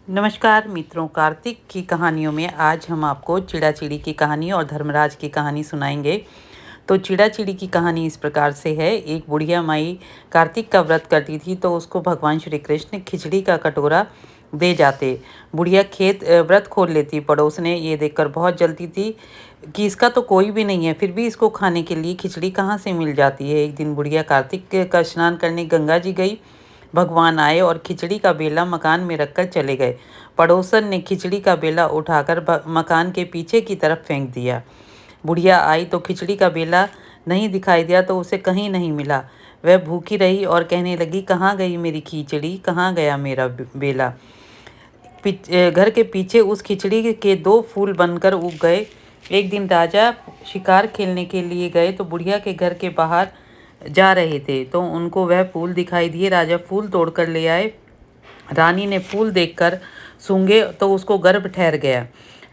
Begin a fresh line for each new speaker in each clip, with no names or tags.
नमस्कार मित्रों, कार्तिक की कहानियों में आज हम आपको चिड़ा चिड़ी की कहानी और धर्मराज की कहानी सुनाएंगे। तो चिड़ा चिड़ी की कहानी इस प्रकार से है। एक बुढ़िया माई कार्तिक का व्रत करती थी, तो उसको भगवान श्री कृष्ण खिचड़ी का कटोरा दे जाते। बुढ़िया व्रत खोल लेती। पड़ोस ने ये देखकर बहुत जलती थी कि इसका तो कोई भी नहीं है, फिर भी इसको खाने के लिए खिचड़ी कहाँ से मिल जाती है। एक दिन बुढ़िया कार्तिक का स्नान करने गंगा जी गई। भगवान आए और खिचड़ी का बेला मकान में रखकर चले गए। पड़ोसन ने खिचड़ी का बेला उठाकर मकान के पीछे की तरफ फेंक दिया। बुढ़िया आई तो खिचड़ी का बेला नहीं दिखाई दिया, तो उसे कहीं नहीं मिला। वह भूखी रही और कहने लगी, कहाँ गई मेरी खिचड़ी, कहाँ गया मेरा बेला। घर के पीछे उस खिचड़ी के 2 फूल बनकर उग गए। एक दिन राजा शिकार खेलने के लिए गए, तो बुढ़िया के घर के बाहर जा रहे थे, तो उनको वह फूल दिखाई दिए। राजा फूल तोड़कर ले आए। रानी ने फूल देखकर सूंघे तो उसको गर्भ ठहर गया।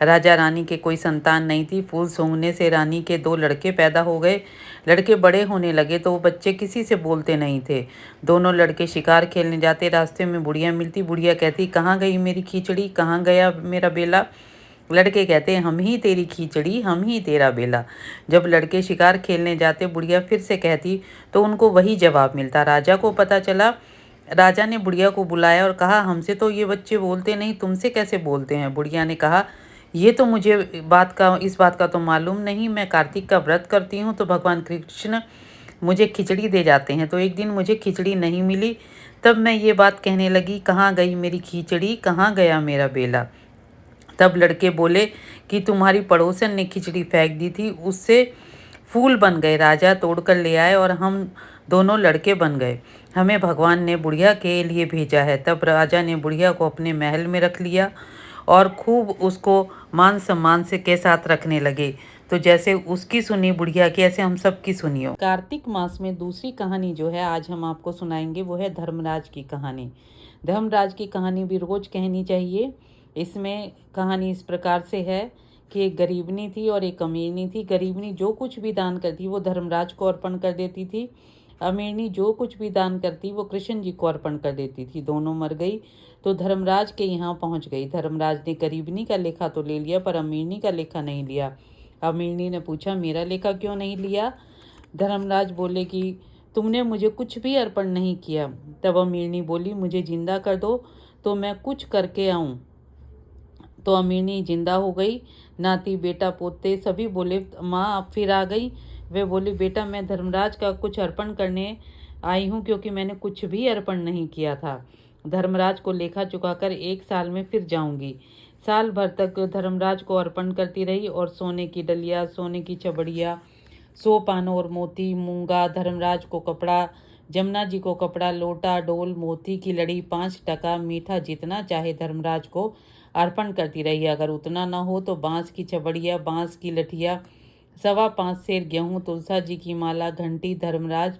राजा रानी के कोई संतान नहीं थी। फूल सूंघने से रानी के 2 लड़के पैदा हो गए। लड़के बड़े होने लगे तो वो बच्चे किसी से बोलते नहीं थे। दोनों लड़के शिकार खेलने जाते। रास्ते में बुढ़िया मिलती। बुढ़िया कहती, कहाँ गई मेरी खिचड़ी, कहाँ गया मेरा बेला। लड़के कहते, हम ही तेरी खिचड़ी, हम ही तेरा बेला। जब लड़के शिकार खेलने जाते, बुढ़िया फिर से कहती तो उनको वही जवाब मिलता। राजा को पता चला। राजा ने बुढ़िया को बुलाया और कहा, हमसे तो ये बच्चे बोलते नहीं, तुमसे कैसे बोलते हैं। बुढ़िया ने कहा, ये तो मुझे इस बात का तो मालूम नहीं। मैं कार्तिक का व्रत करती हूँ तो भगवान कृष्ण मुझे खिचड़ी दे जाते हैं। तो एक दिन मुझे खिचड़ी नहीं मिली, तब मैं ये बात कहने लगी, कहाँ गई मेरी खिचड़ी, कहाँ गया मेरा बेला। तब लड़के बोले कि तुम्हारी पड़ोसन ने खिचड़ी फेंक दी थी, उससे फूल बन गए। राजा तोड़कर ले आए और हम दोनों लड़के बन गए। हमें भगवान ने बुढ़िया के लिए भेजा है। तब राजा ने बुढ़िया को अपने महल में रख लिया और खूब उसको मान सम्मान से के साथ रखने लगे। तो जैसे उसकी सुनी बुढ़िया की, ऐसे हम सब की सुनियो। कार्तिक मास में दूसरी कहानी जो है आज हम आपको सुनाएंगे, वो है धर्मराज की कहानी। धर्मराज की कहानी भी रोज कहनी चाहिए। इसमें कहानी इस प्रकार से है कि एक गरीबनी थी और एक अमीरनी थी। गरीबनी जो कुछ भी दान करती वो धर्मराज को अर्पण कर देती थी। अमीरनी जो कुछ भी दान करती वो कृष्ण जी को अर्पण कर देती थी। दोनों मर गई तो धर्मराज के यहाँ पहुँच गई। धर्मराज ने गरीबनी का लेखा तो ले लिया, पर अमीरनी का लेखा नहीं लिया। अमीरनी ने पूछा, मेरा लेखा क्यों नहीं लिया। धर्मराज बोले कि तुमने मुझे कुछ भी अर्पण नहीं किया। तब अमीरनी बोली, मुझे जिंदा कर दो तो मैं कुछ करके आऊँ। तो अमीरनी जिंदा हो गई। नाती बेटा पोते सभी बोले, माँ आप फिर आ गई। वे बोली, बेटा मैं धर्मराज का कुछ अर्पण करने आई हूँ, क्योंकि मैंने कुछ भी अर्पण नहीं किया था। धर्मराज को लेखा चुकाकर 1 साल में फिर जाऊंगी। साल भर तक धर्मराज को अर्पण करती रही और सोने की डलिया, सोने की चबड़िया, 100 पानों और मोती, मूंगा, धर्मराज को कपड़ा, जमुना जी को कपड़ा, लोटा, डोल, मोती की लड़ी, 5 टका, मीठा, जितना चाहे धर्मराज को अर्पण करती रही। अगर उतना न हो तो बांस की चबड़िया, बांस की लठिया, 5.25 सेर गेहूँ, तुलसा जी की माला, घंटी, धर्मराज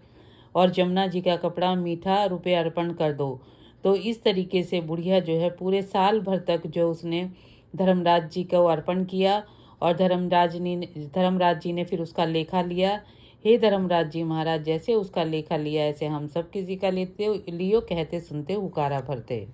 और जमुना जी का कपड़ा, मीठा, रुपये अर्पण कर दो। तो इस तरीके से बुढ़िया जो है पूरे साल भर तक जो उसने धर्मराज जी को अर्पण किया और धर्मराज जी ने फिर उसका लेखा लिया। हे धर्मराज जी महाराज, जैसे उसका लेखा लिया ऐसे हम सब किसी का लेते लियो, कहते सुनते हुकारा भरते।